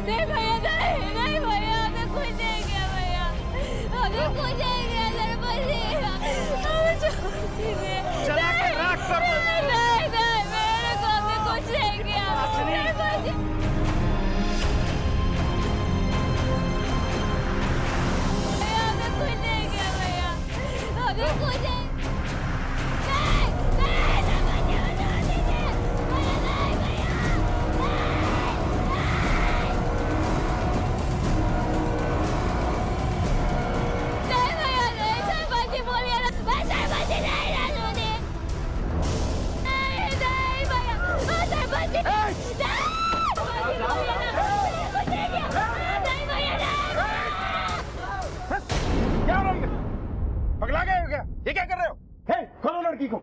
नहीं भैया, नहीं नहीं भैया, हमें कुछ नहीं किया भैया, हमें कुछ नहीं किया सरपंच जी, हमें छोड़ दीजिए। चला के रख सरपंच। नहीं नहीं, मेरे को हमें कुछ नहीं किया सरपंच जी। भैया हमें कुछ नहीं किया भैया, हमें कुछ नहीं। पगला गए हो क्या? ये क्या कर रहे हो? हे, खोलो लड़की को।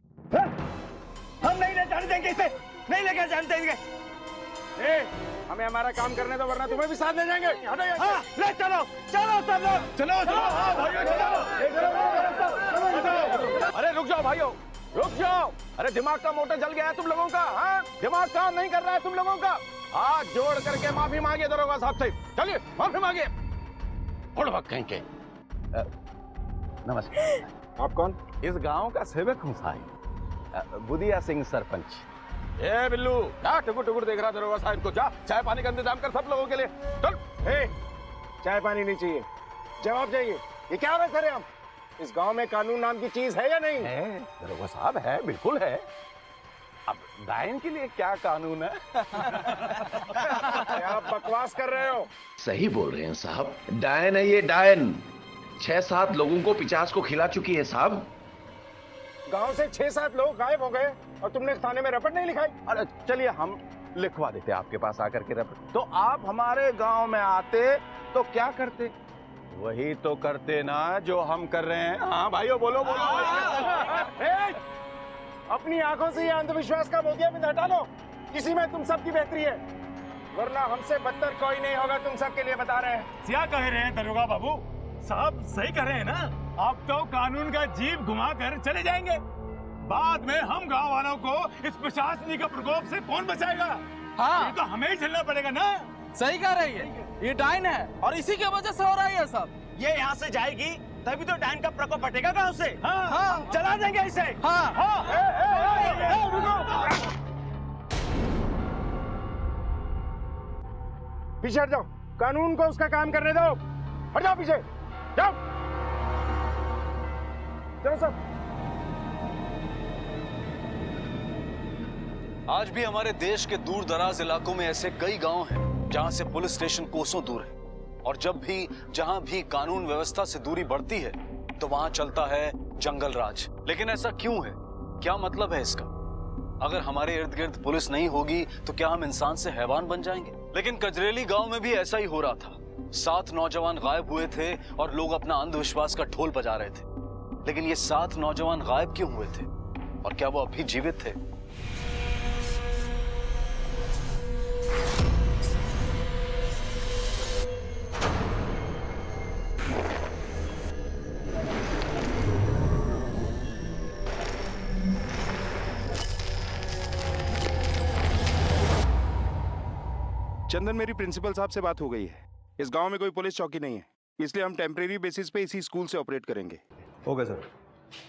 हम नहीं ले जाने देंगे इसे, नहीं लेकर जाने देंगे। हमें हमारा काम करने दो वरना तुम्हें भी साथ ले जाएंगे। हटो यहाँ से। ले चलो, चलो सब लोग, चलो चलो। हाँ भाइयों चलो। अरे रुक जाओ भाइयों, रुक जाओ। अरे दिमाग का मोटर जल गया है तुम लोगों का। हाँ, दिमाग काम नहीं कर रहा है तुम लोगों का। हाथ जोड़ करके माफी मांगिए दरोगा साहब से। चलिए माफी मांगिए। उड़ वक्त कहीं के। नमस्कार। आप कौन? इस गांव का सेवक हूँ साहिब, बुदिया सिंह सरपंच। ए बिल्लू, जा टुकुर टुकुर देख रहा दरोगा साहिब को। जा चाय पानी का इंतजाम कर सब लोगों के लिए। चल। चाय पानी नहीं चाहिए, जवाब चाहिए। ये क्या बात करे हम? इस गांव में कानून नाम की चीज है या नहीं? है दरोगा साहब, है, बिल्कुल है। अब डायन के लिए क्या कानून है? क्या बकवास कर रहे हो? सही बोल रहे हैं साहब, डायन है ये, डायन। 6-7 लोगों को 50 को खिला चुकी है साहब। गांव से 6-7 लोग गायब हो गए और तुमने थाने में रपट नहीं लिखाई? अरे चलिए हम लिखवा देते आपके पास आकर के रपट। तो आप हमारे गांव में आते तो क्या करते? वही तो करते ना जो हम कर रहे हैं। हाँ भाइयों बोलो बोलो। अपनी आंखों से ये अंधविश्वास का बोधिया बिंद हटा लो। इसी में तुम सबकी बेहतरी है, वरना हमसे बदतर कोई नहीं होगा। तुम सबके लिए बता रहे हैं। क्या कह रहे हैं दरोगा बाबू साहब? सही कह रहे हैं ना? आप तो कानून का जीप घुमा कर चले जाएंगे, बाद में हम गांव वालों को इस प्रशासनिक का प्रकोप से कौन बचाएगा? हाँ, ये तो हमें ही झेलना पड़ेगा ना। सही कह रही है, ये डायन है और इसी की वजह से हो रहा है सब। ये यहाँ से जाएगी तभी तो डायन का प्रकोप हटेगा गांव से। हाँ, हाँ, चला देंगे इसे। हाँ, पीछे हट जाओ, कानून को उसका काम करने दो। हट जाओ पीछे, जाओ। चलो सब। आज भी हमारे देश के दूर दराज इलाकों में ऐसे कई गांव हैं जहां से पुलिस स्टेशन कोसों दूर है, और जब भी जहां भी कानून व्यवस्था से दूरी बढ़ती है तो वहां चलता है जंगल राज। लेकिन ऐसा क्यों है? क्या मतलब है इसका? अगर हमारे इर्द गिर्द पुलिस नहीं होगी तो क्या हम इंसान से हैवान बन जाएंगे? लेकिन कजरेली गांव में भी ऐसा ही हो रहा था। 7 नौजवान गायब हुए थे और लोग अपना अंधविश्वास का ढोल बजा रहे थे। लेकिन ये 7 नौजवान गायब क्यों हुए थे और क्या वो अभी जीवित थे? चंदन, मेरी प्रिंसिपल साहब से बात हो गई है। इस गांव में कोई पुलिस चौकी नहीं है, इसलिए हम टेम्परेरी बेसिस पे इसी स्कूल से ऑपरेट करेंगे। ओके सर,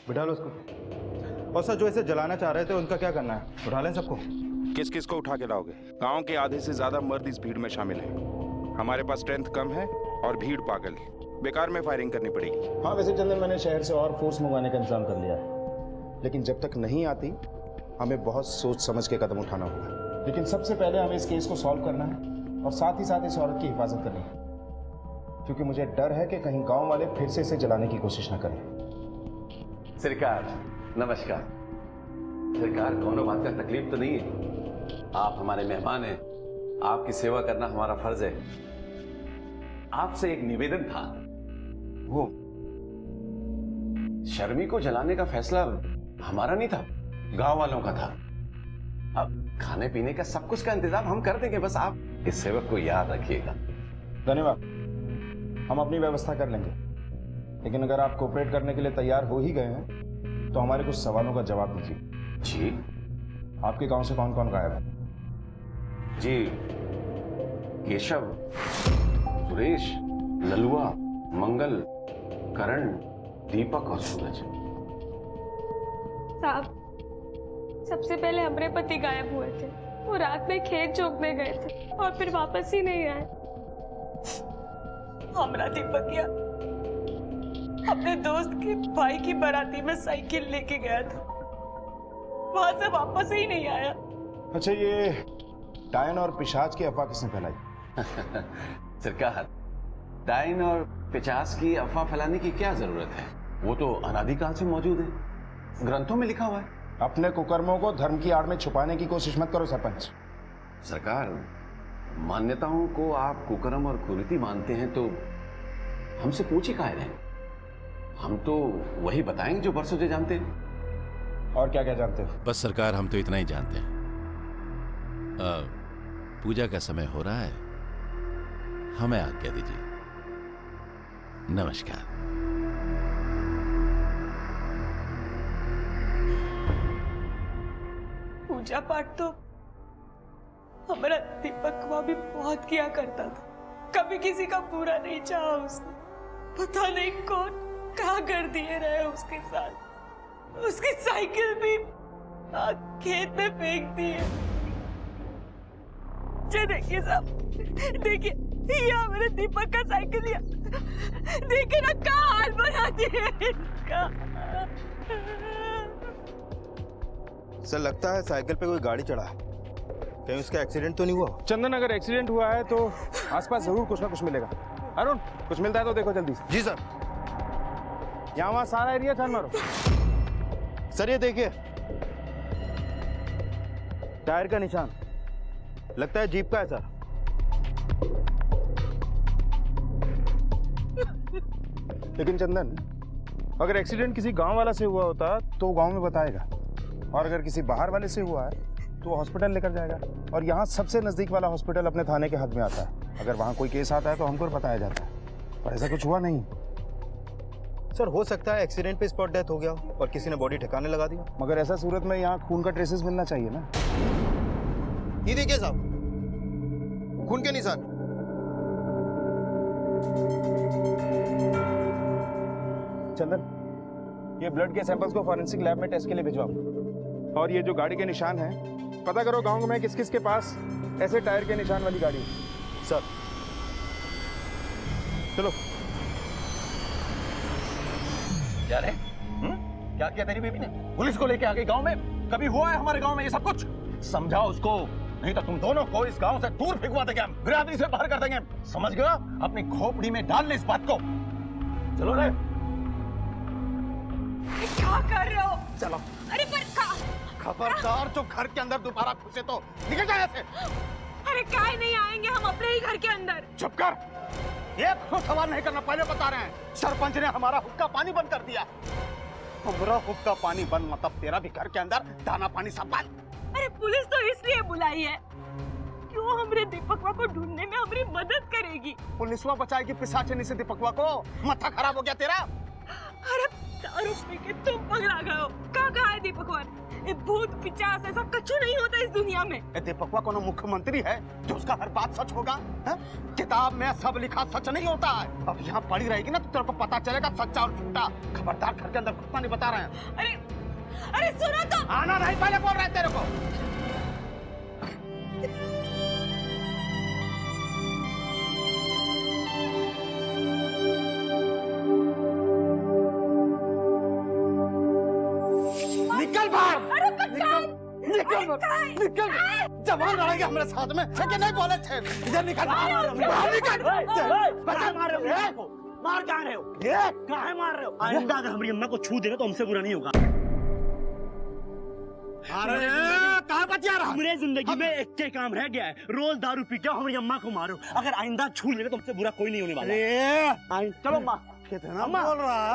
बिठा लो उसको। और सर, जो इसे जलाना चाह रहे थे उनका क्या करना है? उठा लें सबको? किस किस को उठा के लाओगे? गांव के आधे से ज्यादा मर्द इस भीड़ में शामिल हैं। हमारे पास स्ट्रेंथ कम है और भीड़ पागल। बेकार में फायरिंग करनी पड़ेगी। हाँ वैसे चंदन, मैंने शहर से और फोर्स मंगवाने का इंतजाम कर लिया है, लेकिन जब तक नहीं आती हमें बहुत सोच समझ के कदम उठाना होगा। लेकिन सबसे पहले हमें इस केस को सॉल्व करना है और साथ ही साथ इस औरत की हिफाजत करनी है, क्योंकि मुझे डर है कि कहीं गांव वाले फिर से इसे जलाने की कोशिश न करें। सरकार नमस्कार। सरकार, कोनो बात का तकलीफ तो नहीं है? आप हमारे मेहमान हैं, आपकी सेवा करना हमारा फर्ज है। आपसे एक निवेदन था, वो शर्मी को जलाने का फैसला हमारा नहीं था, गांव वालों का था। अब खाने पीने का सब कुछ का इंतजाम हम कर देंगे, बस आप इस सेवक को याद रखिएगा। धन्यवाद, हम अपनी व्यवस्था कर लेंगे। लेकिन अगर आप कोऑपरेट करने के लिए तैयार हो ही गए हैं तो हमारे कुछ सवालों का जवाब दीजिए। जी? आपके गांव से कौन कौन गायब है? जी, केशव, सुरेश, ललुआ, मंगल, करण, दीपक और सूरज। साहब, सबसे पहले हमारे पति गायब हुए थे। वो रात में खेत जोतने गए थे और फिर वापस ही नहीं आए। हमारा दीपकिया अपने दोस्त के भाई की बाराती में साइकिल लेके गया था, वहां से वापस ही नहीं आया। अच्छा, ये डायन और पिशाच की अफवाह किसने फैलाई? सरकार, डायन और पिशाच की अफवाह फैलाने की क्या जरूरत है? वो तो अनादिकाल से मौजूद है, ग्रंथों में लिखा हुआ है। अपने कुकर्मों को धर्म की आड़ में छुपाने की कोशिश मत करो सरपंच। सरकार, मान्यताओं को आप कुकर्म और कुरीति मानते हैं तो हमसे पूछे काहे रहे? हम तो वही बताएंगे जो बरसों से जानते हैं। और क्या क्या जानते हो? बस सरकार, हम तो इतना ही जानते हैं। पूजा का समय हो रहा है, हमें आज्ञा दीजिए। नमस्कार। पूजा पाठ तो हमारा दीपक भी बहुत किया करता था, कभी किसी का बुरा नहीं चाहा उसने। पता नहीं कौन क्या कर दिए रहे उसके साथ। उसकी साइकिल भी खेत में फेंक दी है। देखिए साहब, देखिए ये हमारे दीपक का साइकिल, देखिए ना क्या हाल बना दिए इसका। सर, लगता है साइकिल पे कोई गाड़ी चढ़ा है। कहीं उसका एक्सीडेंट तो नहीं हुआ? चंदन, अगर एक्सीडेंट हुआ है तो आसपास जरूर कुछ ना कुछ मिलेगा। अरुण, कुछ मिलता है तो देखो जल्दी से। जी सर। यहाँ वहाँ सारा एरिया छान मारो। सर, ये देखिए, टायर का निशान, लगता है जीप का है सर। लेकिन चंदन, अगर एक्सीडेंट किसी गांव वाला से हुआ होता तो गांव में बताएगा, और अगर किसी बाहर वाले से हुआ है तो हॉस्पिटल लेकर जाएगा। और यहाँ सबसे नजदीक वाला हॉस्पिटल अपने थाने के हद में आता है। अगर वहाँ कोई केस आता है तो हमको बताया जाता है, पर ऐसा कुछ हुआ नहीं। सर, हो सकता है एक्सीडेंट पे स्पॉट डेथ हो गया हो और किसी ने बॉडी ठिकाने लगा दी। मगर ऐसा सूरत में यहाँ खून का ट्रेसेस मिलना चाहिए ना। ये देखिए साहब, खून के निशान। चंदन, ये ब्लड के सैंपल्स को फॉरेंसिक लैब में टेस्ट के लिए भिजवाओ। और ये जो गाड़ी के निशान हैं, पता करो गांव में किस किस के पास ऐसे टायर के निशान वाली गाड़ी है। सर चलो। क्या रे? क्या किया तेरी बीबी ने? पुलिस को लेके आ गई गांव में? कभी हुआ है हमारे गांव में ये सब कुछ? समझाओ उसको, नहीं तो तुम दोनों को इस गांव से दूर फिकवा देंगे, हम बिरादरी से बाहर कर देंगे। समझ गया? अपनी खोपड़ी में डाल ले इस बात को। चलो रे। क्या कर रहे हो? चलो। अरे पर खबरदार, जो घर के अंदर दोबारा घुसे तो निकल जाए ऐसे। अरे काय नहीं आएंगे हम अपने ही घर के अंदर। चुप कर, एक तो सवाल नहीं करना, पहले बता रहे हैं। सरपंच ने हमारा हुक्का पानी बंद कर दिया। हमारा हुक्का पानी बंद मतलब तेरा भी घर के अंदर दाना पानी सब बंद। अरे पुलिस तो इसलिए बुलाई है क्यों हमारे दीपकवा को ढूंढने में हमारी मदद करेगी। पुलिसवा बचाएगी पिशाचनी से दीपकवा को? माथा खराब हो गया तेरा? अरे दारू पी के तुम पगला गए हो। कहाँ है दीपकवा? ये भूत पिचास ऐसा कछु नहीं होता इस दुनिया में। दीपकवा कोनो मुख्यमंत्री है जो उसका हर बात सच होगा? है? किताब में सब लिखा सच नहीं होता है। अब यहाँ पड़ी रहेगी ना तो तेरे को पता चलेगा सच्चा और झूठा। खबरदार, घर के अंदर घुसना नहीं बता रहे हैं। अरे सुनो तो। आना नहीं, पहले बोल रहे हैं तेरे को। निकल बाहर। निकल जवान लड़ाई हमारे साथ में कि नहीं बोले थे? इधर निकल बाहर निकल। मार क्या रहे हो? काहे मार रहे हो? आइंदा अगर हमारी अम्मा को छू देगा तो हमसे बुरा नहीं होगा। अरे कहाँ बचा रहा? मेरे जिंदगी में एक के काम रह गया है, रोज दारू पीते हो हमारी अम्मा को मारो। अगर आइंदा छू लेगा तो हमसे बुरा कोई नहीं होने वाला। चलो माँ, कितना बोल रहा?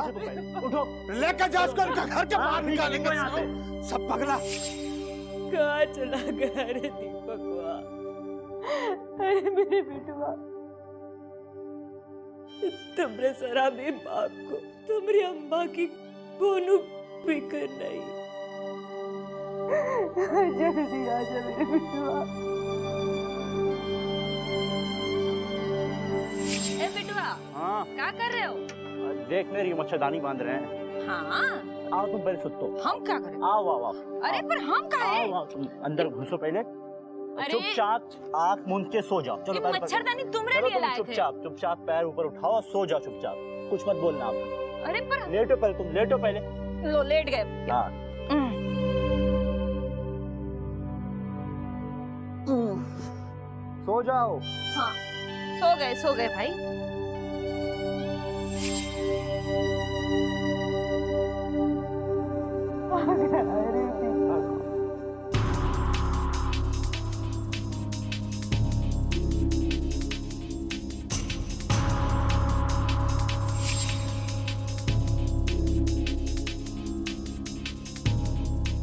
उठो, लेकर जाओ उसको घर के बाहर निकालेंगे यहाँ से। सब पगला। कहाँ चला गया रे दीपकवा? अरे मेरे बेटवा, तुमरे शराबी बाप को तुम्हारी अम्मा की कोनो फिक्र नहीं। जल्दी आ जा मेरे बेटवा। हाँ क्या कर रहे हो? देख मेरी मच्छरदानी बांध रहे हैं। हाँ आओ तुम पहले सुतो। हम क्या करें? आओ आओ आओ। अरे पर हम कहाँ हैं? आओ तुम अंदर घुसो पहले। अरे चुपचाप आँख मूंद के सो जाओ। चलो ये पैर ऊपर मच्छरदानी तुमरे चलो लिए तुम लाए थे। चुपचाप पैर ऊपर उठाओ, सो जाओ चुपचाप, कुछ मत बोलना आप। अरे पर लेटो पहले, तुम लेटो पहले। लो लेट गए। हाँ सो जाओ। हाँ सो गए भाई।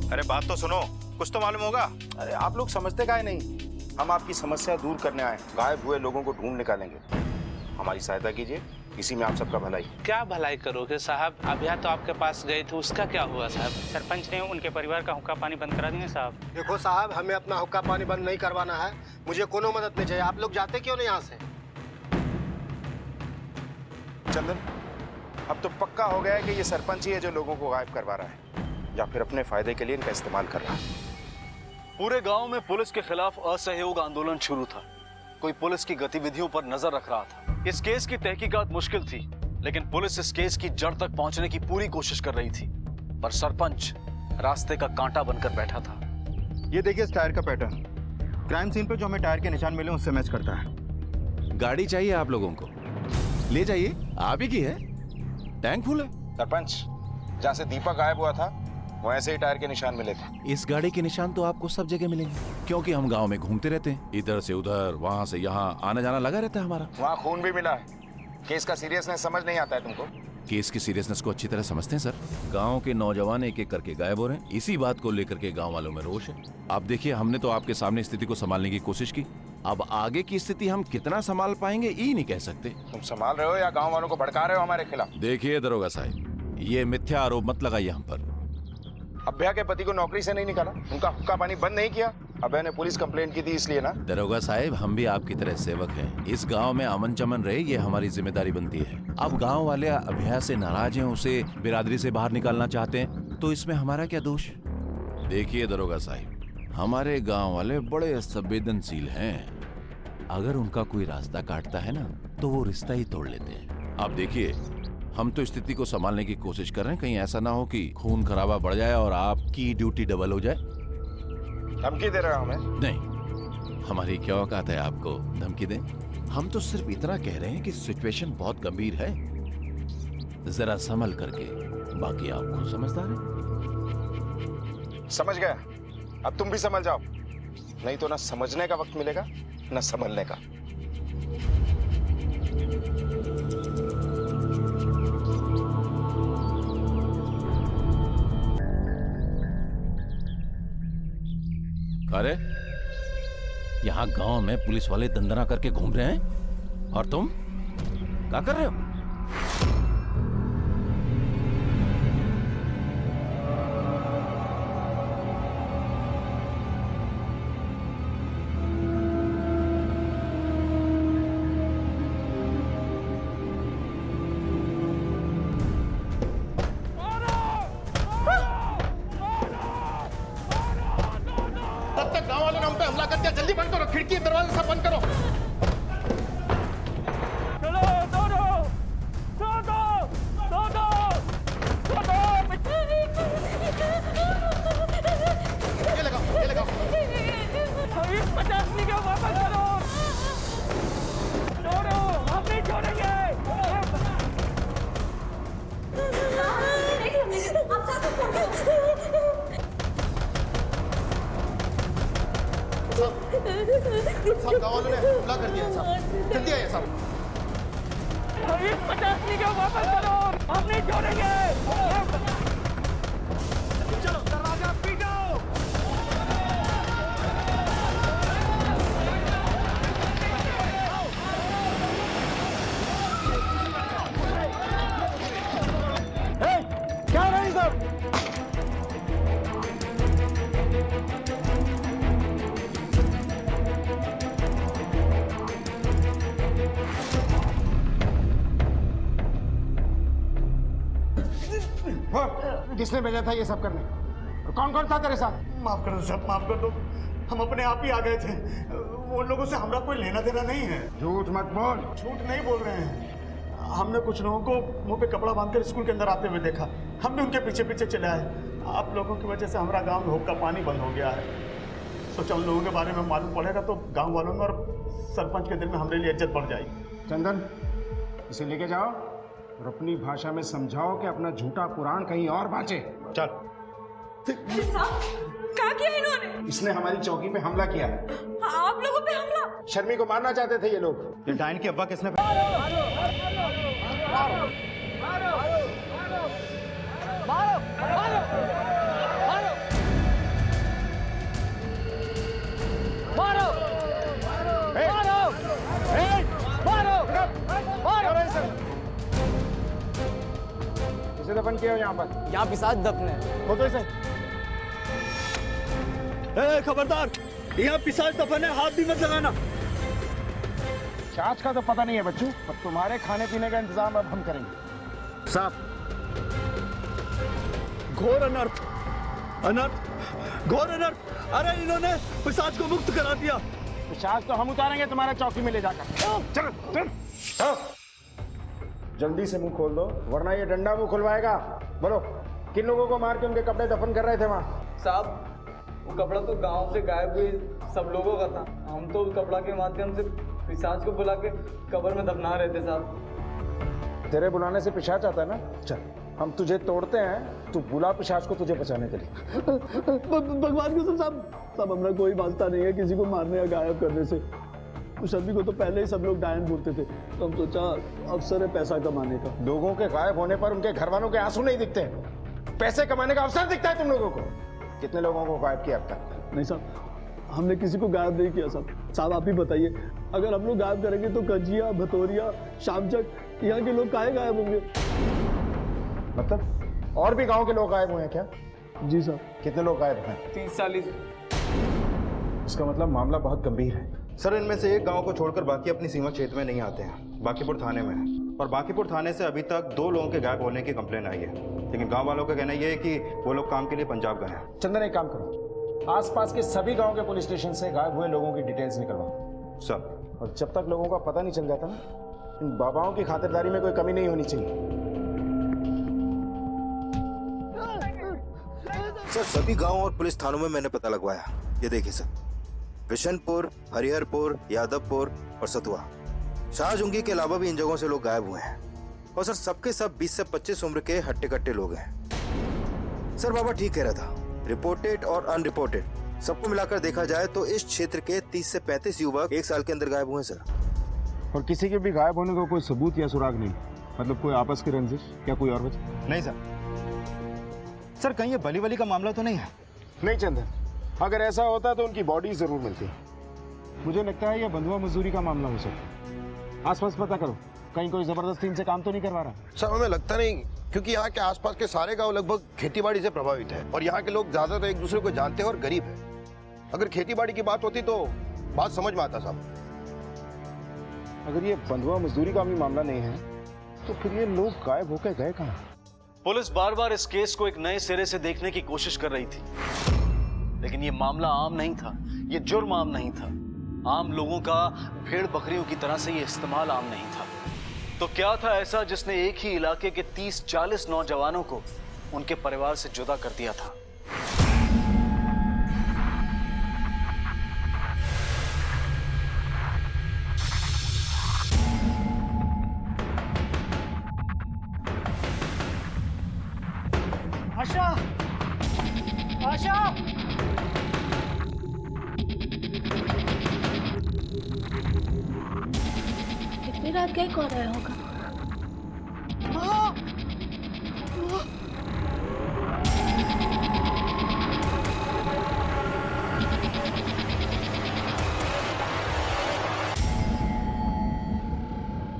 अरे बात तो सुनो, कुछ तो मालूम होगा। अरे आप लोग समझते काहे नहीं? हम आपकी समस्या दूर करने आए, गायब हुए लोगों को ढूंढ निकालेंगे। हमारी सहायता कीजिए, इसी में आप सबका भलाई। क्या भलाई करोगे साहब? अभिया तो आपके पास गए थे, उसका क्या हुआ साहब? सरपंच ने उनके परिवार का हुक्का पानी बंद करा दिए साहब। देखो साहब, हमें अपना हुक्का पानी बंद नहीं करवाना है, मुझे कोनो मदद नहीं चाहिए। आप लोग जाते क्यों नहीं यहाँ से? चंदन, अब तो पक्का हो गया है कि ये सरपंच ही है जो लोगों को गायब करवा रहा है, या फिर अपने फायदे के लिए इनका इस्तेमाल कर रहा है। पूरे गांव में पुलिस के खिलाफ असहयोग आंदोलन शुरू था। कोई पुलिस की गतिविधियों पर नजर रख रहा था। इस केस की तहकीकात मुश्किल थी, लेकिन पुलिस इस केस की जड़ तक पहुंचने की पूरी कोशिश कर रही थी, पर सरपंच रास्ते का कांटा बनकर बैठा था। ये देखिए इस टायर का पैटर्न, क्राइम सीन पे जो हमें टायर के निशान मिले उससे मैच करता है। गाड़ी चाहिए आप लोगों को? ले जाइए, आप ही की है, टैंक फुल है। सरपंच, जहाँ से दीपक गायब हुआ था वहाँ ऐसे ही टायर के निशान मिले थे। इस गाड़ी के निशान तो आपको सब जगह मिलेंगे, क्योंकि हम गांव में घूमते रहते हैं, इधर से उधर, वहाँ से यहाँ आना जाना लगा रहता है हमारा। वहाँ खून भी मिला है। केस का सीरियसनेस समझ नहीं आता है तुमको? केस की सीरियसनेस को अच्छी तरह समझते हैं सर। गांव के नौजवान एक एक करके गायब हो रहे हैं, इसी बात को लेकर के गांव वालों में रोष है। आप देखिए, हमने तो आपके सामने स्थिति को संभालने की कोशिश की, अब आगे की स्थिति हम कितना संभाल पाएंगे ये नहीं कह सकते। तुम संभाल रहे हो या गाँव वालों को भड़का रहे हो हमारे खिलाफ? देखिए दरोगा साहब, ये मिथ्या आरोप मत लगाइए हम पर। अभ्या के पति को नौकरी से नहीं निकाला, उनका हुक्का पानी बंद नहीं किया, अभ्या ने पुलिस कंप्लेंट की थी इसलिए ना। दरोगा साहब, हम भी आपकी तरह सेवक हैं, इस गांव में अमन चमन रहे ये हमारी जिम्मेदारी बनती है। अब गांव वाले अभ्या से नाराज हैं, उसे बिरादरी से बाहर निकालना चाहते हैं, तो इसमें हमारा क्या दोष? देखिए दरोगा साहब, हमारे गांव वाले बड़े संवेदनशील हैं, अगर उनका कोई रास्ता काटता है ना तो वो रिश्ता ही तोड़ लेते हैं। आप देखिए, हम तो स्थिति को संभालने की कोशिश कर रहे हैं, कहीं ऐसा ना हो कि खून खराबा बढ़ जाए और आपकी ड्यूटी डबल हो जाए। धमकी दे रहे हो हमें? नहीं, हमारी क्या औकात है आपको धमकी दें? हम तो सिर्फ इतना कह रहे हैं कि सिचुएशन बहुत गंभीर है, जरा संभल करके, बाकी आप खुद समझदार हैं। समझ गया, अब तुम भी समझ जाओ, नहीं तो ना समझने का वक्त मिलेगा ना संभलने का। अरे यहाँ गांव में पुलिस वाले दंदना करके घूम रहे हैं और तुम क्या कर रहे हो? जल्दी बंद करो, खिड़की दरवाजे सब बंद करो। चलो ये लगाओ। 50 का वापस करो। छोड़ो, हम नहीं छोड़ेंगे। सब गाँव वालों ने हमला कर दिया साहब, जल्दी आइए साहब। 50 का वापस करो, हम नहीं छोड़ेंगे। चलो दरवाजा पीटो। क्या हो रहा है सब? किसने भेजा था ये सब करने? और कौन कौन था तेरे साथ? माफ कर दो साहब, माफ कर दो। हम अपने आप ही आ गए थे। वो लोगों से हमारा कोई लेना देना नहीं है। झूठ मत बोल। झूठ नहीं बोल रहे हैं। हमने कुछ लोगों को मुंह पे कपड़ा बांधकर स्कूल के अंदर आते हुए देखा। हम भी उनके पीछे पीछे चले आए। आप लोगों की वजह से हमारा गांव में हुक्का पानी बंद हो गया है। सोचा उन लोगों के बारे में मालूम पड़ेगा तो गांव वालों में और सरपंच के दिल में हमारे लिए इज्जत बढ़ जाएगी। चंदन, इसे लेके जाओ और अपनी भाषा में समझाओ कि अपना झूठा पुराण कहीं और बांचे। चल। क्या किया इन्होंने? इसने हमारी चौकी पे हमला किया है। आप लोगों पे हमला? शर्मी को मारना चाहते थे ये लोग। ये डायन के अब्बा किसने? इसे दफन किया यहाँ पर? यहाँ पिशाच दफन है। खोदो इसे। खबरदार, यहाँ पिशाच दफन है, हाथ भी मत लगाना। पिशाच का तो पता नहीं है बच्चू, पर तुम्हारे खाने पीने का इंतजाम अब हम करेंगे। साहब, घोर अनर्थ, अनर्थ, घोर अनर्थ। अरे इन्होंने पिशाच को मुक्त करा दिया। पिशाच तो हम उतारेंगे तुम्हारा चौकी में ले जाकर। चल चल। जल्दी से मुंह खोल दो, वरना ये डंडा मुंह खुलवाएगा। बोलो, किन लोगों को मार के उनके कपड़े दफन कर रहे थे वहाँ? साहब, वो कपड़ा तो गांव से गायब हुए सब लोगों का था। हम तो कपड़ा के माध्यम से पिशाच को बुला के कब्र में दफना रहे थे साहब। तेरे बुलाने से पिशाच आता है ना? चल, हम तुझे तोड़ते हैं, तू बुला पिशाच को तुझे बचाने के लिए। भगवान कसम साहब, हमारा कोई वास्ता नहीं है किसी को मारने या गायब करने से। उस आदमी को तो पहले ही सब लोग डायन बोलते थे, तो हम सोचा अवसर है पैसा कमाने का। लोगों के गायब होने पर उनके घर वालों के आंसू नहीं दिखते, पैसे कमाने का अवसर दिखता है तुम लोगों को। कितने लोगों को गायब किया अब तक? नहीं साहब, हमने किसी को गायब नहीं किया साहब। साहब आप ही बताइए, अगर हम लोग गायब करेंगे तो कजिया, भतौरिया, शामचक, यहाँ के लोग काहे गायब होंगे? मतलब और भी गांव के लोग गायब हुए हैं क्या? जी साहब। कितने लोग गायब हैं? 30-40। इसका मतलब मामला बहुत गंभीर है। सर, इनमें से एक गांव को छोड़कर बाकी अपनी सीमा क्षेत्र में नहीं आते हैं, बांकीपुर थाने में है। और बांकीपुर थाने से अभी तक 2 लोगों के गायब होने की कंप्लेन आई है, लेकिन गांव वालों का कहना यह है कि वो लोग काम के लिए पंजाब गए हैं। चंदन, एक काम करो, आसपास के सभी गांव के पुलिस स्टेशन से गायब हुए लोगों की डिटेल्स निकलवाओ। सर। और जब तक लोगों का पता नहीं चल जाता ना, इन बाबाओं की खातिरदारी में कोई कमी नहीं होनी चाहिए। सर, सभी गांव और पुलिस थानों में मैंने पता लगवाया। ये देखिए सर, बिशनपुर, हरिहरपुर, यादवपुर और सतुआ, शाहजूंगी के अलावा भी इन जगहों से लोग गायब हुए हैं। और सर, सबके सब 20 से 25 उम्र के हट्टे कट्टे लोग हैं। सर, बाबा ठीक कह रहा था, रिपोर्टेड और अनरिपोर्टेड सबको मिलाकर देखा जाए तो इस क्षेत्र के 30 से 35 युवक 1 साल के अंदर गायब हुए सर। और किसी के भी गायब होने का कोई सबूत या सुराग नहीं? मतलब कोई आपस की रंजिश या कोई और वजह? नहीं सर। सर, कहीं ये बली वली का मामला तो नहीं है? नहीं चंदन, अगर ऐसा होता तो उनकी बॉडी जरूर मिलती। मुझे लगता है यह बंधुआ मजदूरी का मामला हो सकता। आसपास पता करो, कहीं कोई जबरदस्ती इनसे काम तो नहीं करवा रहा। सर, हमें लगता नहीं, क्योंकि यहाँ के आसपास के सारे गांव लगभग खेतीबाड़ी से प्रभावित है और यहाँ के लोग ज्यादातर एक दूसरे को जानते हैं और गरीब है। अगर खेतीबाड़ी की बात होती तो बात समझ में आता साहब। अगर ये बंधुआ मजदूरी का भी मामला नहीं है तो फिर ये लोग गायब होकर गए कहाँ? पुलिस बार बार इस केस को एक नए सिरे से देखने की कोशिश कर रही थी, लेकिन ये मामला आम नहीं था, ये जुर्म आम नहीं था। आम लोगों का भेड़ बकरियों की तरह से ये इस्तेमाल आम नहीं था। तो क्या था ऐसा जिसने एक ही इलाके के 30-40 नौजवानों को उनके परिवार से जुदा कर दिया था? आशा, आशा, इतनी रात गए कौन आया होगा?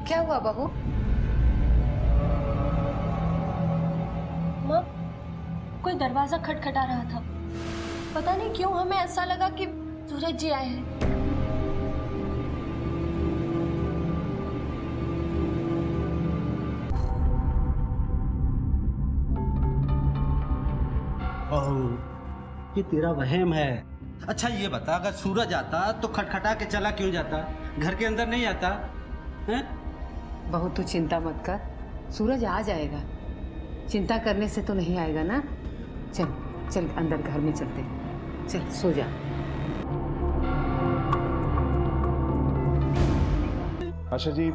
क्या हुआ बहू? माँ, कोई दरवाजा खटखटा रहा था। पता नहीं क्यों हमें ऐसा लगा कि सूरज जी आए हैं। ये तेरा वहम है। अच्छा ये बता, अगर सूरज आता तो खटखटा के चला क्यों जाता, घर के अंदर नहीं आता हैं? बहुत तू चिंता मत कर, सूरज आ जाएगा। चिंता करने से तो नहीं आएगा ना। चल चल अंदर घर में चलते हैं, चल सो जा। आशा जी,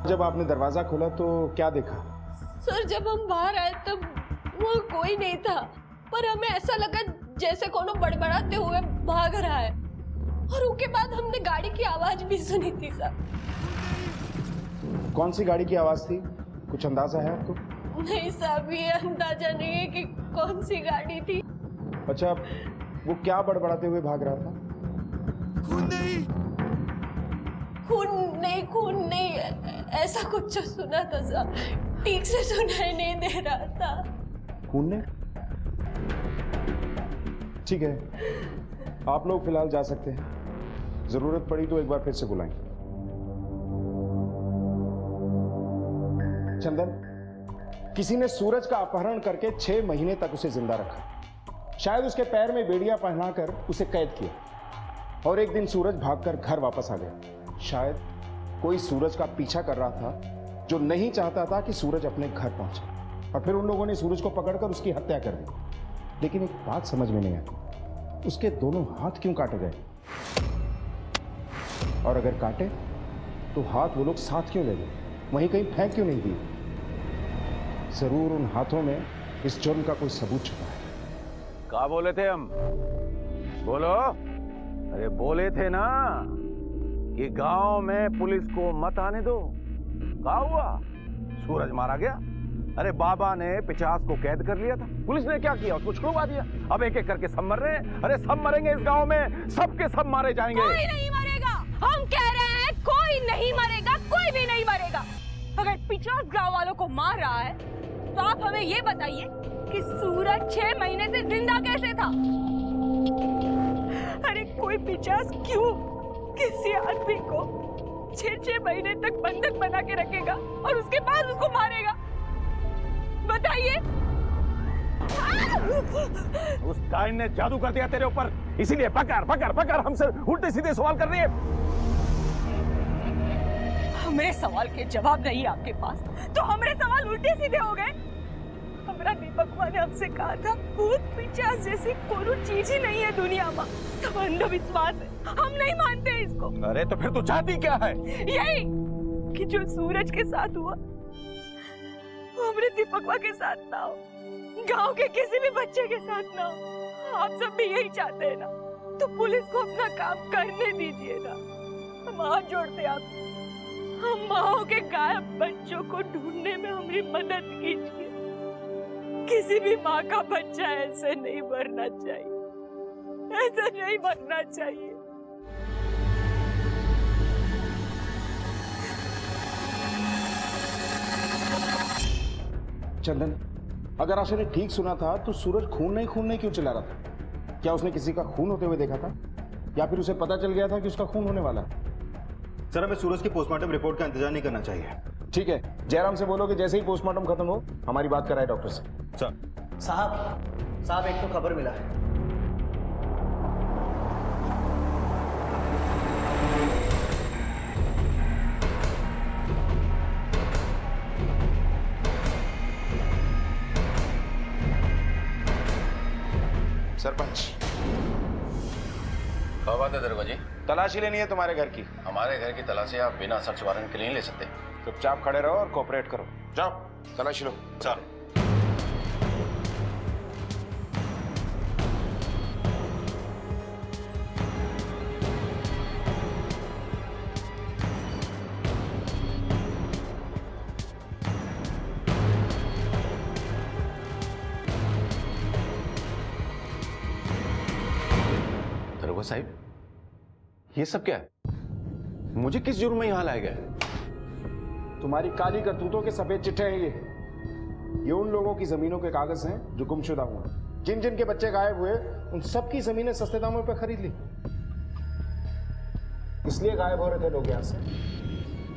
जब आपने दरवाजा खोला तो क्या देखा? सर जब हम बाहर आए तब वहाँ कोई नहीं था, पर हमें ऐसा लगा जैसे कोनो बड़बड़ाते हुए भाग रहा है, और उसके बाद हमने गाड़ी की आवाज भी सुनी थी सर। कौन सी गाड़ी की आवाज थी, कुछ अंदाजा है आपको? नहीं साहब, ये अंदाजा नहीं है कि कौन सी गाड़ी थी। अच्छा, वो क्या बड़बड़ाते हुए भाग रहा था? खून नहीं, खून नहीं, ऐसा कुछ सुना था साहब, ठीक से सुनाई नहीं दे रहा था। खून ने? ठीक है, आप लोग फिलहाल जा सकते हैं, जरूरत पड़ी तो एक बार फिर से बुलाएंगे। चंदन, किसी ने सूरज का अपहरण करके 6 महीने तक उसे जिंदा रखा, शायद उसके पैर में बेड़ियां पहनाकर उसे कैद किया, और एक दिन सूरज भागकर घर वापस आ गया। शायद कोई सूरज का पीछा कर रहा था जो नहीं चाहता था कि सूरज अपने घर पहुंचे, और फिर उन लोगों ने सूरज को पकड़कर उसकी हत्या कर दी। लेकिन एक बात समझ में नहीं आती, उसके दोनों हाथ क्यों काटे गए? और अगर काटे तो हाथ वो लोग साथ क्यों ले गए, वहीं कहीं फेंक क्यों नहीं दिए? जरूर उन हाथों में इस जुर्म का कोई सबूत छुपा है। क्या बोले थे हम? बोलो। अरे बोले थे ना कि गांव में पुलिस को मत आने दो। क्या हुआ? सूरज मारा गया। अरे बाबा ने 50 को कैद कर लिया था, पुलिस ने क्या किया, उसको छुड़वा दिया। अब एक एक करके सब मर रहे हैं। अरे सब मरेंगे इस गांव में, सबके सब मारे जाएंगे। कोई नहीं मरेगा, हम कह रहे हैं कोई नहीं मरेगा, कोई भी नहीं मरेगा। अगर 50 गांव वालों को मार रहा है तो आप हमें ये बताइए कि सूरज 6 महीने से जिंदा कैसे था? अरे कोई 50 क्यों किसी आदमी को 6 महीने तक बंधक बना के रखेगा और उसके बाद उसको मारेगा? बताइए। उस काइन ने जादू कर दिया तेरे ऊपर, इसीलिए पकड़ पकड़ पकड़ हमसे उल्टे सीधे सवाल कर रही है। हमारे सवाल के जवाब नहीं आपके पास, तो हमारे सवाल उल्टे सीधे हो गए। हमारा दीपक ने हमसे कहा था भूत पिशाच जैसी कोई चीज ही नहीं है दुनिया में, सब अंधविश्वास है, हम नहीं मानते इसको। अरे तो फिर तू चाहती क्या है? यही कि जो सूरज के साथ हुआ वो हमारे दीपकवा के साथ ना हो, गांव के किसी भी बच्चे के साथ ना हो। आप सब भी यही चाहते हैं ना, तो पुलिस को अपना काम करने दीजिए ना। हम हाथ जोड़ते आप, हम माओ के गायब बच्चों को ढूंढने में हमारी मदद कीजिए। किसी भी माँ का बच्चा ऐसे नहीं मरना चाहिए, ऐसा नहीं मरना चाहिए। चंदन, अगर आशा ने ठीक सुना था तो सूरज खून नहीं क्यों चिल्ला रहा था? क्या उसने किसी का खून होते हुए देखा था, या फिर उसे पता चल गया था कि उसका खून होने वाला है? सर, हमें सूरज की पोस्टमार्टम रिपोर्ट का इंतजार नहीं करना चाहिए। ठीक है, जयराम से बोलो कि जैसे ही पोस्टमार्टम खत्म हो हमारी बात कराए डॉक्टर से। सर। साहब एक तो खबर मिला है। सरपंच, क्या बात है दरोगा जी? तलाशी लेनी है तुम्हारे घर की। हमारे घर की तलाशी आप बिना सर्च वारंट के नहीं ले सकते। चुपचाप खड़े रहो और कोऑपरेट करो। जाओ तलाशी लो। सर। दरोगा साहब, ये सब क्या है? मुझे किस जुर्म में यहाँ लाया गया? तुम्हारी काली करतूतों के सफेद चिट्ठे हैं ये उन लोगों की जमीनों के कागज हैं जो गुमशुदा हुए। जिन जिन के बच्चे गायब हुए उन सबकी जमीनें सस्ते दामों पर खरीद ली, इसलिए गायब हो रहे थे लोग यहाँ से।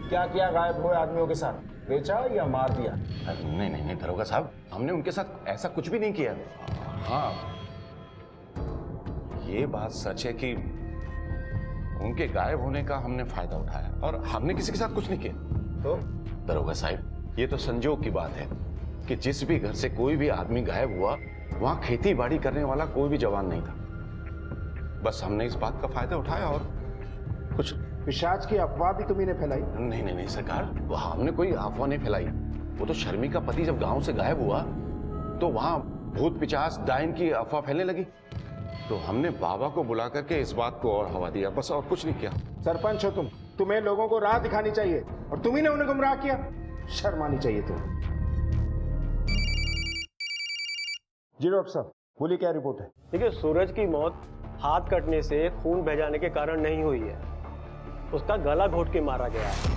क्या किया गायब हुए आदमियों के साथ? बेचा या मार दिया? नहीं नहीं नहीं दरोगा साहब, हमने उनके साथ ऐसा कुछ भी नहीं किया। हाँ, ये बात सच है कि उनके गायब होने का हमने फायदा उठाया और हमने किसी के साथ कुछ नहीं किया। तो दरोगा साहब, ये तो संजोग की बात है कि जिस भी घर से कोई भी आदमी गायब हुआ वहां खेती बाड़ी करने वाला कोई भी जवान नहीं था। बस हमने इस बात का फायदा उठाया और कुछ। पिशाच की अफवाह भी तुम्ही ने फैलाई? नहीं नहीं नहीं सरकार, वहां हमने कोई अफवाह नहीं फैलाई। वो तो शर्मी का पति जब गांव से गायब हुआ तो वहां भूत पिशाच डायन की अफवाह फैलने लगी, तो हमने बाबा को बुला करके इस बात को और हवा दिया, बस और कुछ नहीं किया। सरपंच हो तुम, तुम्हें लोगों को राह दिखानी चाहिए और तुम्ही ने उन्हें गुमराह किया। शर्म आनी चाहिए तुम्हें। जी डॉक्टर साहब, बोलिए क्या रिपोर्ट है? देखिए, सूरज की मौत हाथ कटने से खून बह जाने के कारण नहीं हुई है। उसका गला घोट के मारा गया है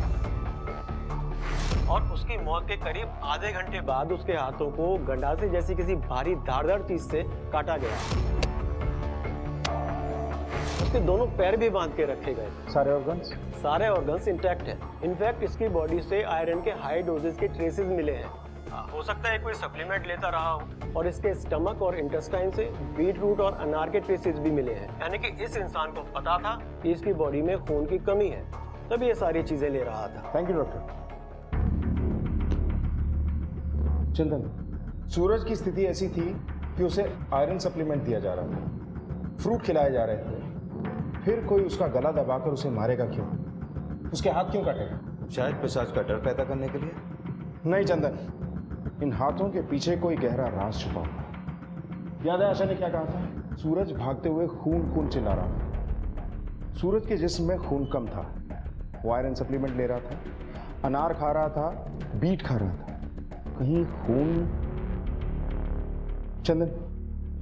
और उसकी मौत के करीब आधे घंटे बाद उसके हाथों को गंडासे जैसी किसी भारी धारदार चीज से काटा गया। उसके दोनों पैर भी बांध के रखे गए। सारे ऑर्गन्स? सारे ऑर्गन्स इंटैक्ट हैं। इनफैक्ट इसकी बॉडी से आयरन के हाई डोजेस के ट्रेसेस मिले हैं। हो सकता है कोई सप्लीमेंट लेता रहा हो। और इसके स्टमक और इंटेस्टाइन से बीट रूट और अनार के ट्रेसेस भी मिले हैं, यानी कि इस इंसान को पता था कि इसकी बॉडी में खून की कमी है, तभी ये सारी चीजें ले रहा था। Thank you doctor. Chandan, Suraj की स्थिति ऐसी थी कि उसे आयरन सप्लीमेंट दिया जा रहा था, फ्रूट खिलाए जा रहे थे, फिर कोई उसका गला दबाकर उसे मारेगा क्यों? उसके हाथ क्यों काटेगा? शायद पिशाच का डर पैदा करने के लिए। नहीं चंदन, इन हाथों के पीछे कोई गहरा राज छुपा हुआ। याद है आशा ने क्या कहा था? सूरज भागते हुए खून खून चिल्ला रहा था। सूरज के जिस्म में खून कम था, वो आयरन सप्लीमेंट ले रहा था, अनार खा रहा था, बीट खा रहा था, कहीं खून। चंदन,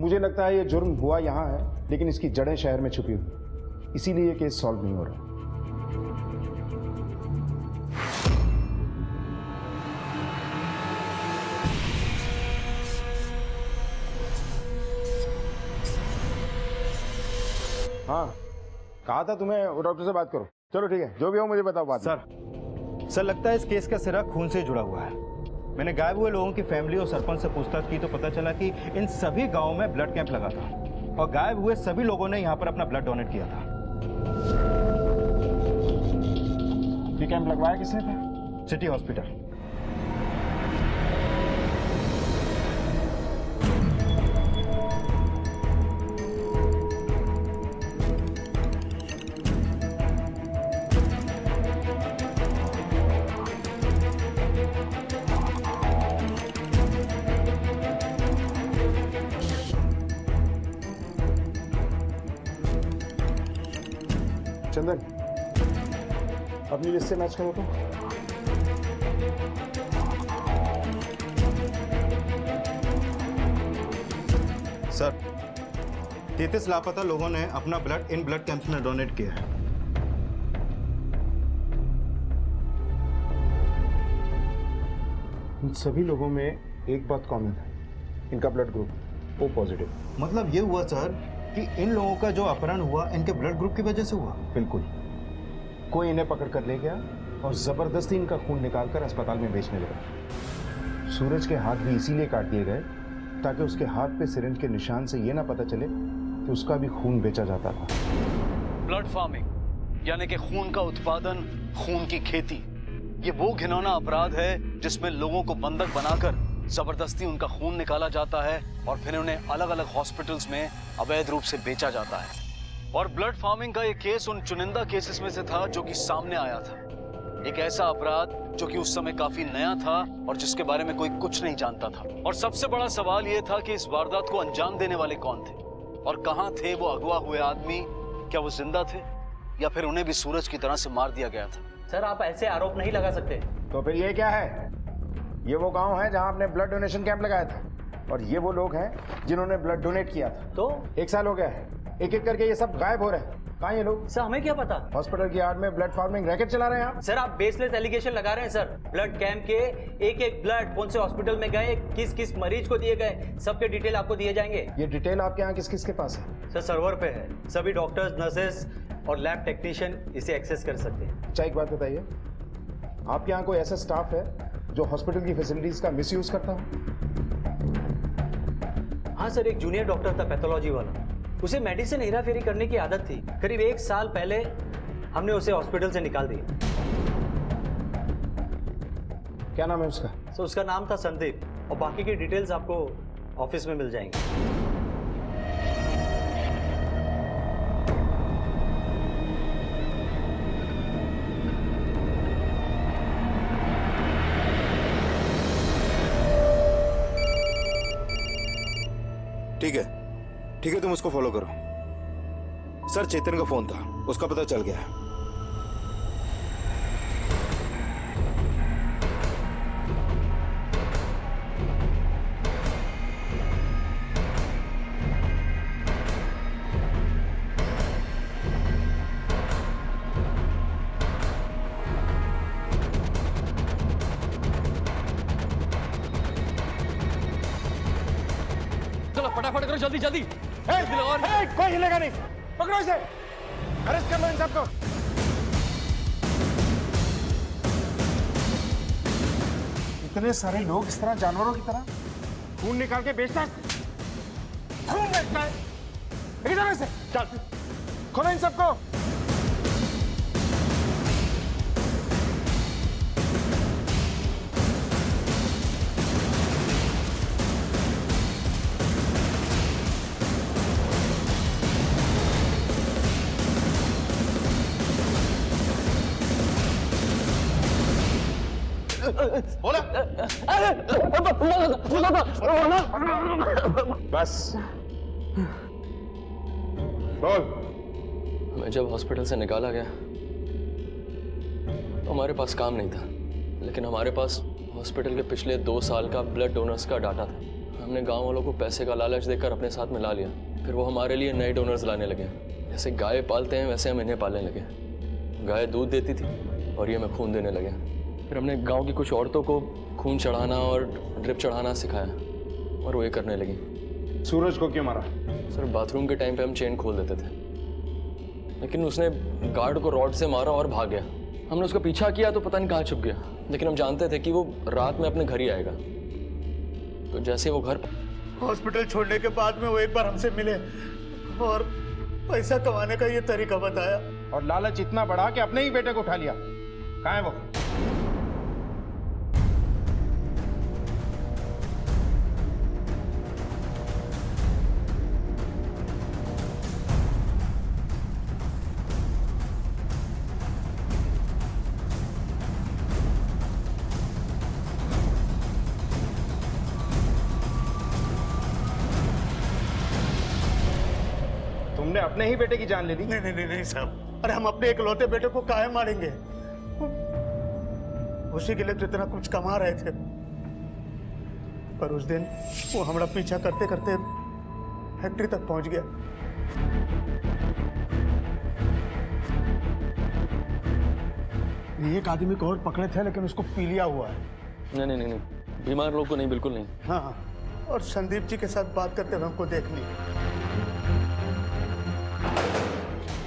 मुझे लगता है ये जुर्म हुआ यहां है, लेकिन इसकी जड़ें शहर में छुपी हुई, इसीलिए ये केस सॉल्व नहीं हो रहा। हाँ, कहा था तुम्हें वो डॉक्टर से बात करो। चलो ठीक है, जो भी हो मुझे बताओ बात। सर लगता है इस केस का सिरा खून से जुड़ा हुआ है। मैंने गायब हुए लोगों की फैमिली और सरपंच से पूछताछ की तो पता चला कि इन सभी गांवों में ब्लड कैंप लगा था और गायब हुए सभी लोगों ने यहां पर अपना ब्लड डोनेट किया था। ये कैंप लगवाया किसने था? City hospital. चंदन, अपनी लिस्ट से मैच करो तो। सर, 33 लापता लोगों ने अपना ब्लड इन ब्लड कैंप्स में डोनेट किया है। इन सभी लोगों में एक बात कॉमन है, इनका ब्लड ग्रुप ओ पॉजिटिव। मतलब ये हुआ सर कि इन लोगों का जो अपहरण हुआ इनके ब्लड ग्रुप की वजह से हुआ। बिल्कुल, कोई इन्हें पकड़ कर ले गया और जबरदस्ती इनका खून निकालकर अस्पताल में बेचने लगा। सूरज के हाथ भी इसीलिए काट दिए गए ताकि उसके हाथ पे सिरिंज के निशान से ये ना पता चले कि उसका भी खून बेचा जाता था। ब्लड फार्मिंग यानी कि खून का उत्पादन, खून की खेती, ये वो घिनौना अपराध है जिसमें लोगों को बंधक बनाकर जबरदस्ती उनका खून निकाला जाता है और फिर उन्हें अलग अलग हॉस्पिटल्स में अवैध रूप से बेचा जाता है। और ब्लड फार्मिंग का ये केस उन चुनिंदा केसेस में से था जो कि सामने आया था। एक ऐसा अपराध जो कि उस समय काफी नया था और जिसके बारे में कोई कुछ नहीं जानता था। और सबसे बड़ा सवाल ये था कि इस वारदात को अंजाम देने वाले कौन थे और कहाँ थे वो अगवा हुए आदमी? क्या वो जिंदा थे या फिर उन्हें भी सूरज की तरह से मार दिया गया था? सर, आप ऐसे आरोप नहीं लगा सकते। तो फिर ये क्या है? ये वो गांव है जहां आपने ब्लड डोनेशन कैंप लगाया था और ये वो लोग हैं जिन्होंने ब्लड डोनेट किया था। तो 1 साल हो गया है, एक एक करके ये सब गायब हो रहे हैं। कहाँ ये लोग? सर, हमें क्या पता? हॉस्पिटल की यार्ड में ब्लड फार्मिंग रैकेट चला रहे हैं आप। सर, आप बेसलेस एलिगेशन लगा रहे हैं सर। ब्लड कैंप के एक एक ब्लड कौन से हॉस्पिटल में गए, किस किस मरीज को दिए गए, सबके डिटेल आपको दिए जाएंगे। ये डिटेल आपके यहाँ किस किस के पास है? सर, सर्वर पे है। सभी डॉक्टर्स, नर्सेस और लैब टेक्नीशियन इसे एक्सेस कर सकते हैं। अच्छा, एक बात बताइए, आपके यहाँ कोई ऐसा स्टाफ है जो हॉस्पिटल की फैसिलिटीज का मिसयूज करता हो? हाँ सर, एक जूनियर डॉक्टर था पैथोलॉजी वाला, उसे मेडिसिन हेरा फेरी करने की आदत थी। करीब 1 साल पहले हमने उसे हॉस्पिटल से निकाल दिया। क्या नाम है उसका? तो उसका नाम था संदीप, और बाकी की डिटेल्स आपको ऑफिस में मिल जाएंगी। ठीक है, तुम उसको फॉलो करो। सर, चेतन का फोन था, उसका पता चल गया। चलो फटाफट करो, जल्दी जल्दी। कोई हिलेगा नहीं, पकड़ो इसे, अरेस्ट कर लो इन सबको। इतने सारे लोग इस तरह जानवरों की तरह खून निकाल के बेचता है, खून बेचता है। इधर से चल, खोलो इन सबको। बोला बस बोल। हमें जब हॉस्पिटल से निकाला गया तो हमारे पास काम नहीं था, लेकिन हमारे पास हॉस्पिटल के पिछले 2 साल का ब्लड डोनर्स का डाटा था। हमने गांव वालों को पैसे का लालच देकर अपने साथ मिला लिया, फिर वो हमारे लिए नए डोनर्स लाने लगे। जैसे गाय पालते हैं वैसे हम इन्हें पालने लगे। गाय दूध देती थी और ये हमें खून देने लगे। फिर हमने गांव की कुछ औरतों को खून चढ़ाना और ड्रिप चढ़ाना सिखाया और वो ये करने लगी। सूरज को क्यों मारा? सर, बाथरूम के टाइम पे हम चेन खोल देते थे, लेकिन उसने गार्ड को रॉड से मारा और भाग गया। हमने उसका पीछा किया तो पता नहीं कहाँ छुप गया, लेकिन हम जानते थे कि वो रात में अपने घर ही आएगा। तो जैसे वो घर हॉस्पिटल छोड़ने के बाद में वो एक बार हमसे मिले और पैसा कमाने का ये तरीका बताया, और लालच इतना बढ़ा कि अपने ही बेटे को उठा लिया। कहाँ है वो? तुमने अपने ही बेटे की जान ले ली? नहीं साहब, अरे हम अपने इकलौते बेटे को काहे मारेंगे? उसी के लिए तो इतना कुछ कमा रहे थे, पर उस दिन वो हमारा पीछा करते करते फैक्ट्री तक पहुंच गया। एक आदमी को और पकड़े थे, लेकिन उसको पी लिया हुआ है। नहीं, बीमार लोग को नहीं, बिल्कुल नहीं। हाँ, और संदीप जी के साथ बात करते हुए हमको देख ली।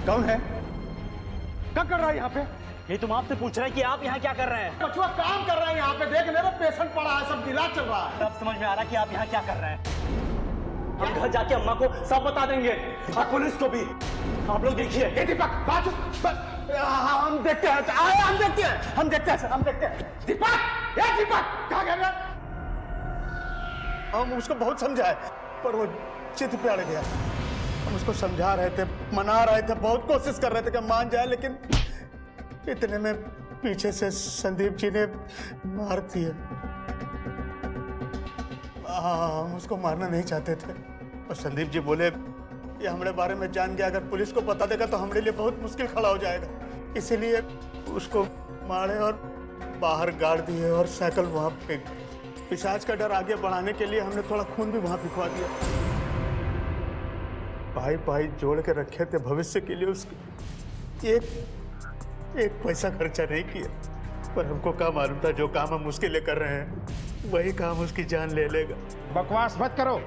कौन है? क्या कर रहा है यहाँ पे? ये तुम आपसे पूछ रहे हैं कि आप यहाँ क्या कर रहे हैं? बचुआ काम कर रहा है यहाँ पे, देख मेरा पेशेंट पड़ा है, सब इलाज चल रहा है। अब समझ में आ रहा है कि आप यहाँ क्या कर रहे हैं। हम घर जाके अम्मा को सब बता देंगे और पुलिस को भी। आप लोग देखिए। हम देखते हैं सर, हम देखते हैं। दीपक क्या कह रहे? हम उसको बहुत समझाए, पर वो चित पे अड़ गया। हम उसको समझा रहे थे, मना रहे थे, बहुत कोशिश कर रहे थे कि मान जाए, लेकिन इतने में पीछे से संदीप जी ने मार दिया। हम उसको मारना नहीं चाहते थे, और संदीप जी बोले ये हमारे बारे में जान गया, अगर पुलिस को पता देगा तो हमारे लिए बहुत मुश्किल खड़ा हो जाएगा। इसीलिए उसको मारे और बाहर गाड़ दिए और साइकिल वहां फेंक। पिशाच का डर आगे बढ़ाने के लिए हमने थोड़ा खून भी वहां फिकवा दिया। भाई जोड़ के रखे थे भविष्य के लिए, उसके एक पैसा खर्चा नहीं किया, पर हमको क्या मालूम था जो काम हम उसके लिए कर रहे हैं वही काम उसकी जान ले लेगा। बकवास मत करो।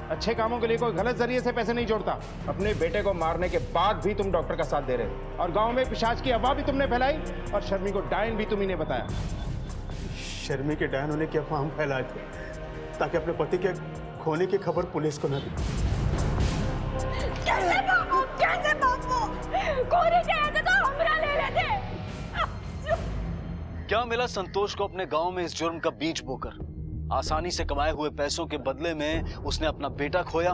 अच्छे कामों के लिए कोई गलत जरिए से पैसे नहीं जोड़ता। अपने बेटे को मारने के बाद भी तुम डॉक्टर का साथ दे रहे हो, और गांव में पिशाच की अफवाह भी तुमने फैलाई, और शर्मी को डायन भी तुम्ही ने बताया। शर्मी के डायन होने की अफवाह हम फैलाए थे ताकि अपने पति के खोने की खबर पुलिस को न दी। कैसे बाबू कोई नहीं चाहिए तो हमरा ले लेते। क्या मिला संतोष को अपने गांव में इस जुर्म का बीज बोकर? आसानी से कमाए हुए पैसों के बदले में उसने अपना बेटा खोया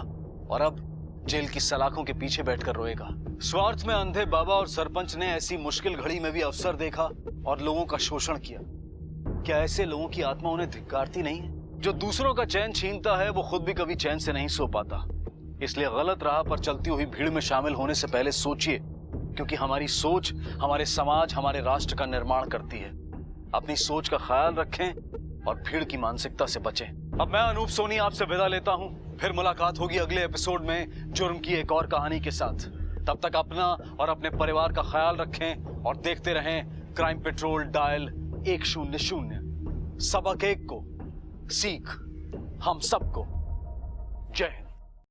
और अब जेल की सलाखों के पीछे बैठकर रोएगा। स्वार्थ में अंधे बाबा और सरपंच ने ऐसी मुश्किल घड़ी में भी अवसर देखा और लोगों का शोषण किया। क्या ऐसे लोगों की आत्मा उन्हें धिक्कारती नहीं है? जो दूसरों का चैन छीनता है वो खुद भी कभी चैन से नहीं सो पाता। इसलिए गलत राह पर चलती हुई भीड़ में शामिल होने से पहले सोचिए, क्योंकि हमारी सोच हमारे समाज, हमारे राष्ट्र का निर्माण करती है। अपनी सोच का ख्याल रखें और भीड़ की मानसिकता से बचें। अब मैं अनूप सोनी आपसे विदा लेता हूं। फिर मुलाकात होगी अगले एपिसोड में जुर्म की एक और कहानी के साथ। तब तक अपना और अपने परिवार का ख्याल रखें और देखते रहें क्राइम पेट्रोल डायल 100। सबक एक को सीख हम सबको। जय हिंद।